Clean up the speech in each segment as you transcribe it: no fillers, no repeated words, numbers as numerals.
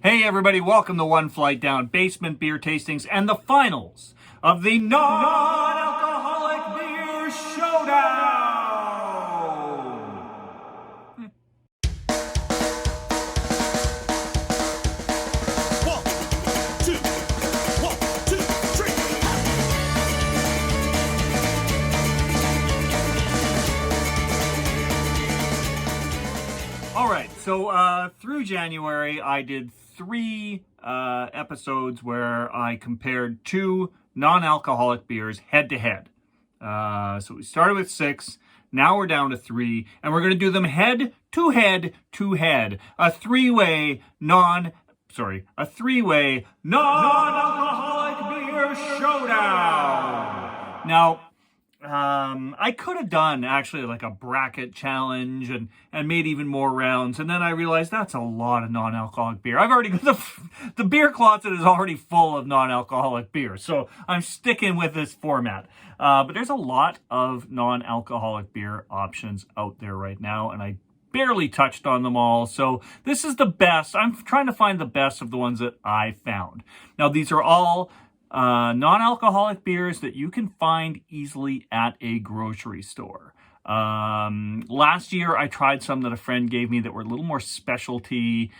Hey everybody, welcome to One Flight Down Basement Beer Tastings and the finals of the Non-Alcoholic Beer Showdown! Alright, so through January I did 3 episodes where I compared 2 non-alcoholic beers head-to-head. So we started with 6, now we're down to 3, and we're going to do them head-to-head. A three-way non-alcoholic beer showdown. Now, I could have done actually like a bracket challenge and made even more rounds. And then I realized that's a lot of non-alcoholic beer. I've already got the beer closet is already full of non-alcoholic beer. So I'm sticking with this format. But there's a lot of non-alcoholic beer options out there right now. And I barely touched on them all. So this is the best. I'm trying to find the best of the ones that I found. Now, these are all non-alcoholic beers that you can find easily at a grocery store. Last year, I tried some that a friend gave me that were a little more specialty.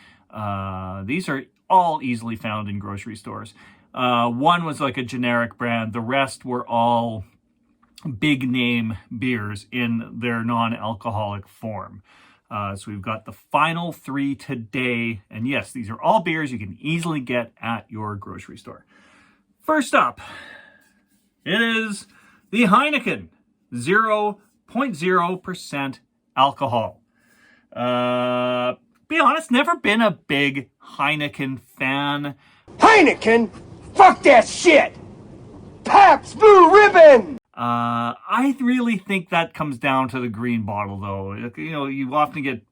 These are all easily found in grocery stores. One was like a generic brand. The rest were all big name beers in their non-alcoholic form. So we've got the final 3 today. And yes, these are all beers you can easily get at your grocery store. First up, it is the Heineken 0.0% alcohol. Be honest, never been a big Heineken fan. Heineken? Fuck that shit! Pabst Blue Ribbon! I really think that comes down to the green bottle, though. You know, you often get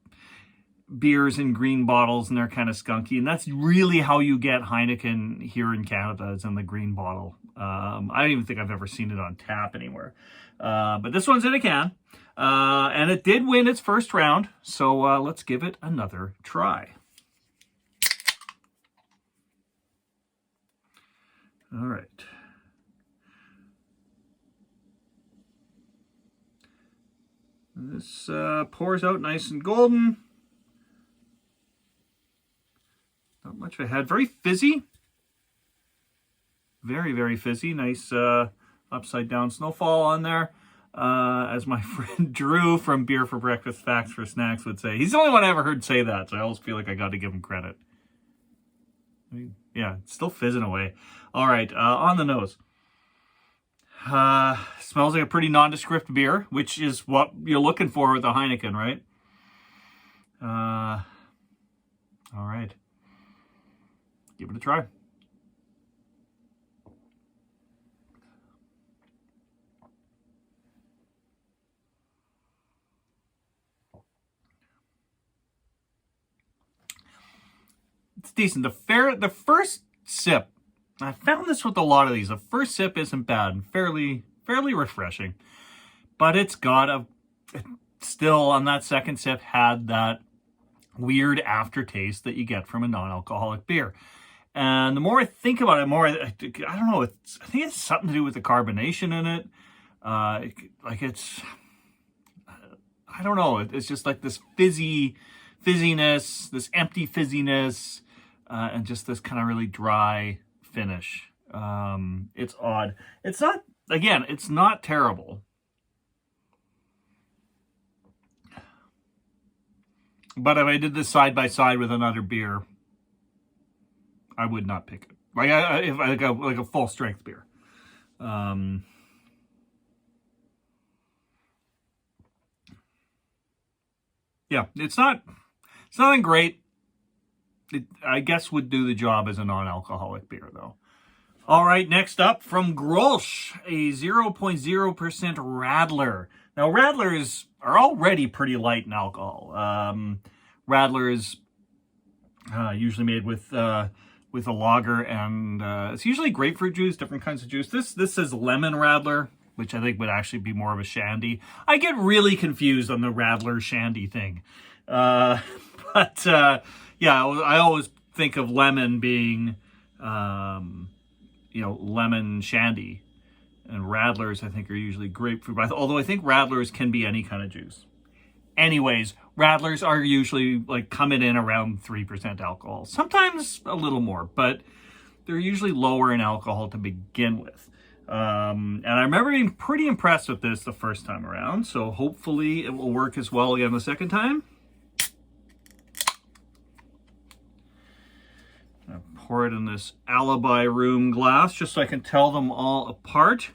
beers in green bottles and they're kind of skunky, and that's really how you get Heineken here in Canada, is in the green bottle. I don't even think I've ever seen it on tap anywhere, but this one's in a can, and it did win its first round, so let's give it another try. All right. This pours out nice and golden. Not much of a head. Very fizzy. Very, very fizzy. Nice upside down snowfall on there. As my friend Drew from Beer for Breakfast, Facts for Snacks would say. He's the only one I ever heard say that, so I always feel like I got to give him credit. I mean, yeah, it's still fizzing away. All right, on the nose. Smells like a pretty nondescript beer, which is what you're looking for with a Heineken, right? All right. Give it a try. It's decent. The first sip, I found this with a lot of these. The first sip isn't bad and fairly refreshing, but it's got still on that second sip had that weird aftertaste that you get from a non-alcoholic beer. And the more I think about it, I don't know, I think it's something to do with the carbonation in it. I don't know, it's just like this fizziness, this empty fizziness, and just this kind of really dry finish. It's odd. It's not terrible. But if I did this side by side with another beer, I would not pick it. Like a full strength beer. Yeah, it's nothing great. It, I guess, would do the job as a non-alcoholic beer, though. All right, next up from Grolsch, a 0.0% Radler. Now, Radlers are already pretty light in alcohol. Radler is usually made with a lager, and it's usually grapefruit juice, different kinds of juice. This says lemon Radler, which I think would actually be more of a shandy. I get really confused on the Radler shandy thing. Yeah, I always think of lemon being, lemon shandy. And Radlers, I think, are usually grapefruit. Although I think Radlers can be any kind of juice. Anyways, Radlers are usually like coming in around 3% alcohol. Sometimes a little more, but they're usually lower in alcohol to begin with. And I remember being pretty impressed with this the first time around. So hopefully it will work as well again the second time. I pour it in this alibi room glass just so I can tell them all apart.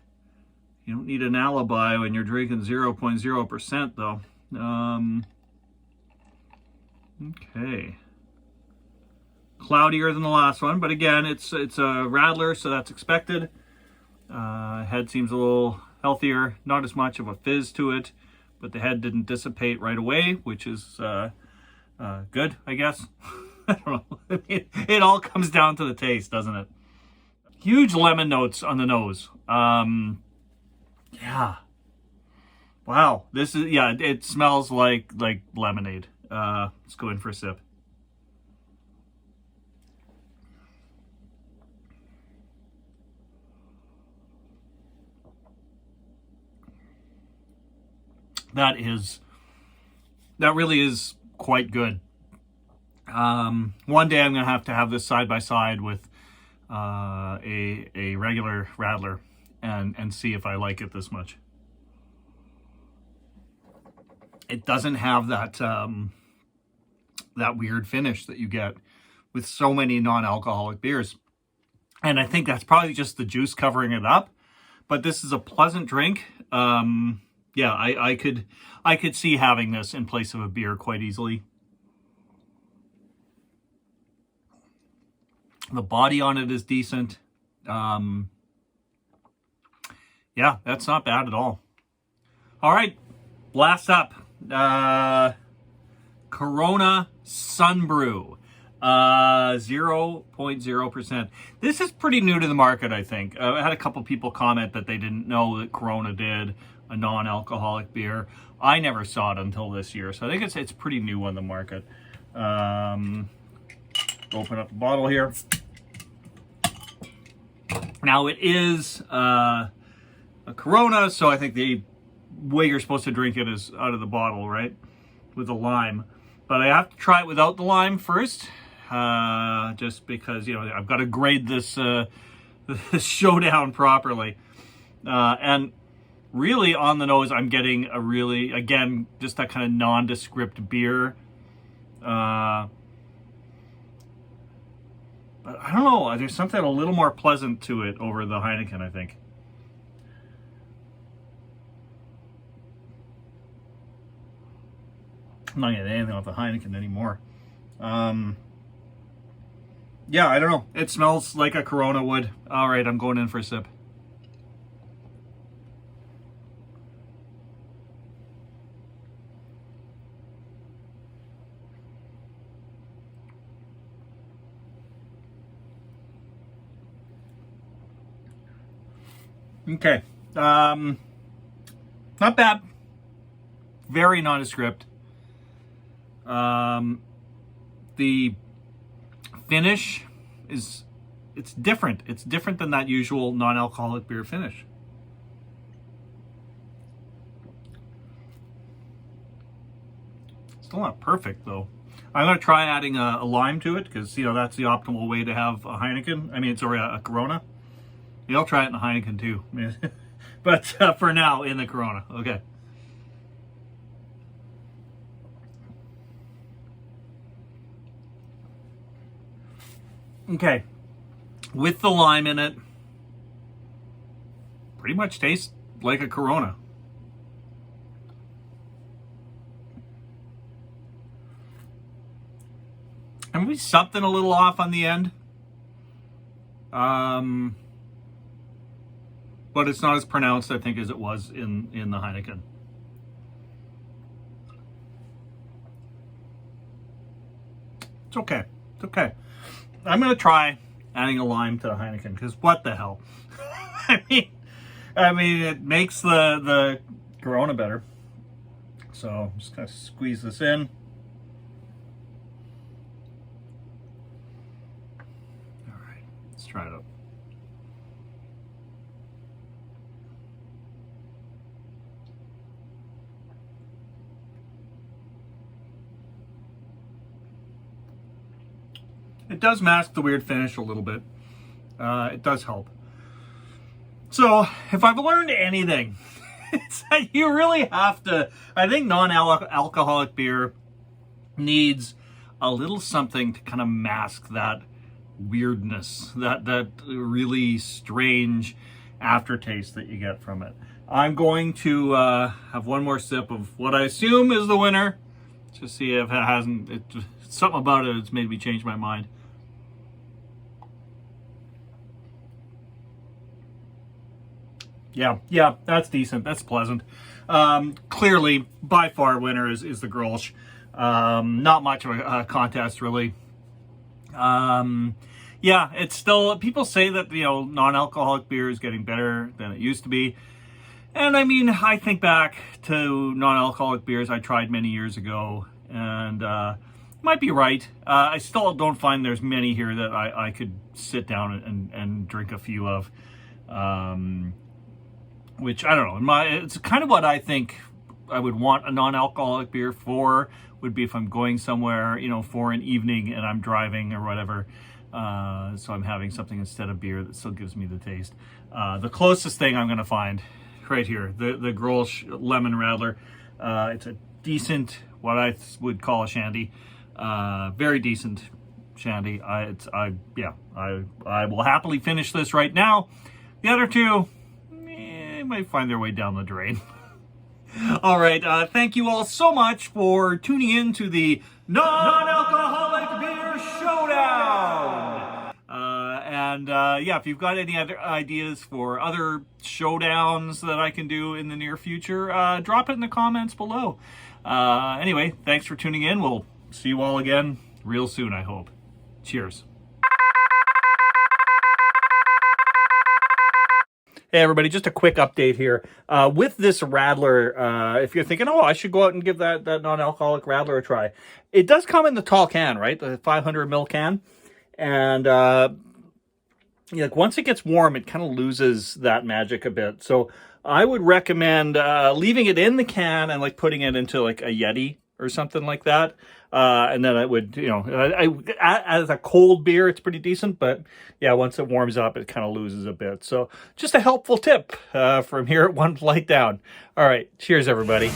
You don't need an alibi when you're drinking 0.0% though. Okay. Cloudier than the last one, but again, it's a Radler, so that's expected. Head seems a little healthier, not as much of a fizz to it, but the head didn't dissipate right away, which is good, I guess. I don't know. It all comes down to the taste, doesn't it? Huge lemon notes on the nose. Yeah. Wow. This is, yeah, it smells like lemonade. Let's go in for a sip. That really is quite good. One day I'm going to have this side by side with a regular Radler and see if I like it this much. It doesn't have that that weird finish that you get with so many non-alcoholic beers. And I think that's probably just the juice covering it up. But this is a pleasant drink. Yeah, I could see having this in place of a beer quite easily. The body on it is decent. Yeah, that's not bad at all. All right, blast up. Corona Sunbrew. 0.0%. This is pretty new to the market, I think. I had a couple people comment that they didn't know that Corona did a non-alcoholic beer. I never saw it until this year, so I think it's pretty new on the market. Open up the bottle here. Now it is a Corona, so I think the way you're supposed to drink it is out of the bottle, right? With the lime. But I have to try it without the lime first, just because, I've got to grade this Showdown properly. And really on the nose, I'm getting a really, again, just that kind of nondescript beer. But I don't know, there's something a little more pleasant to it over the Heineken, I think. I'm not getting anything off the Heineken anymore. Yeah, I don't know. It smells like a Corona would. All right, I'm going in for a sip. Okay. Not bad. Very nondescript. The finish it's different. It's different than that usual non-alcoholic beer finish. Still not perfect though. I'm going to try adding a lime to it because, that's the optimal way to have a Heineken. I mean, sorry, a Corona. Yeah, I'll try it in the Heineken too. But for now, in the Corona. Okay. Okay. With the lime in it, pretty much tastes like a Corona. And maybe something a little off on the end. But it's not as pronounced, I think, as it was in the Heineken. It's okay. It's okay. I'm going to try adding a lime to the Heineken, because what the hell? I mean, it makes the Corona better. So I'm just going to squeeze this in. Let's try it out. It does mask the weird finish a little bit. It does help. So, if I've learned anything, it's that you really have to, I think non-alcoholic beer needs a little something to kind of mask that weirdness, that really strange aftertaste that you get from it. I'm going to have one more sip of what I assume is the winner, to see if it hasn't, something about it has made me change my mind. Yeah, that's decent. That's pleasant. Clearly, by far, winner is the Grolsch. Not much of a contest, really. Yeah, it's still, people say that, non-alcoholic beer is getting better than it used to be. And I mean, I think back to non-alcoholic beers I tried many years ago, and might be right. I still don't find there's many here that I could sit down and drink a few of. Which, I don't know, it's kind of what I think I would want a non-alcoholic beer for, would be if I'm going somewhere, for an evening and I'm driving or whatever. So I'm having something instead of beer that still gives me the taste. The closest thing I'm going to find right here, the Grolsch Lemon Radler. It's a decent, what I would call a shandy. Very decent shandy. I will happily finish this right now. The other two might find their way down the drain. All right, thank you all so much for tuning in to the Non-Alcoholic Beer Showdown. Yeah, if you've got any other ideas for other showdowns that I can do in the near future, drop it in the comments below. Anyway, thanks for tuning in. We'll see you all again real soon, I hope. Cheers. Hey everybody, just a quick update here. With this Radler, if you're thinking, I should go out and give that non-alcoholic Radler a try. It does come in the tall can, right? The 500 ml can. And once it gets warm, it kind of loses that magic a bit. So I would recommend leaving it in the can and putting it into a Yeti or something like that. And then I would, as a cold beer, it's pretty decent. But yeah, once it warms up, it kind of loses a bit. So just a helpful tip from here at One Flight Down. All right. Cheers, everybody.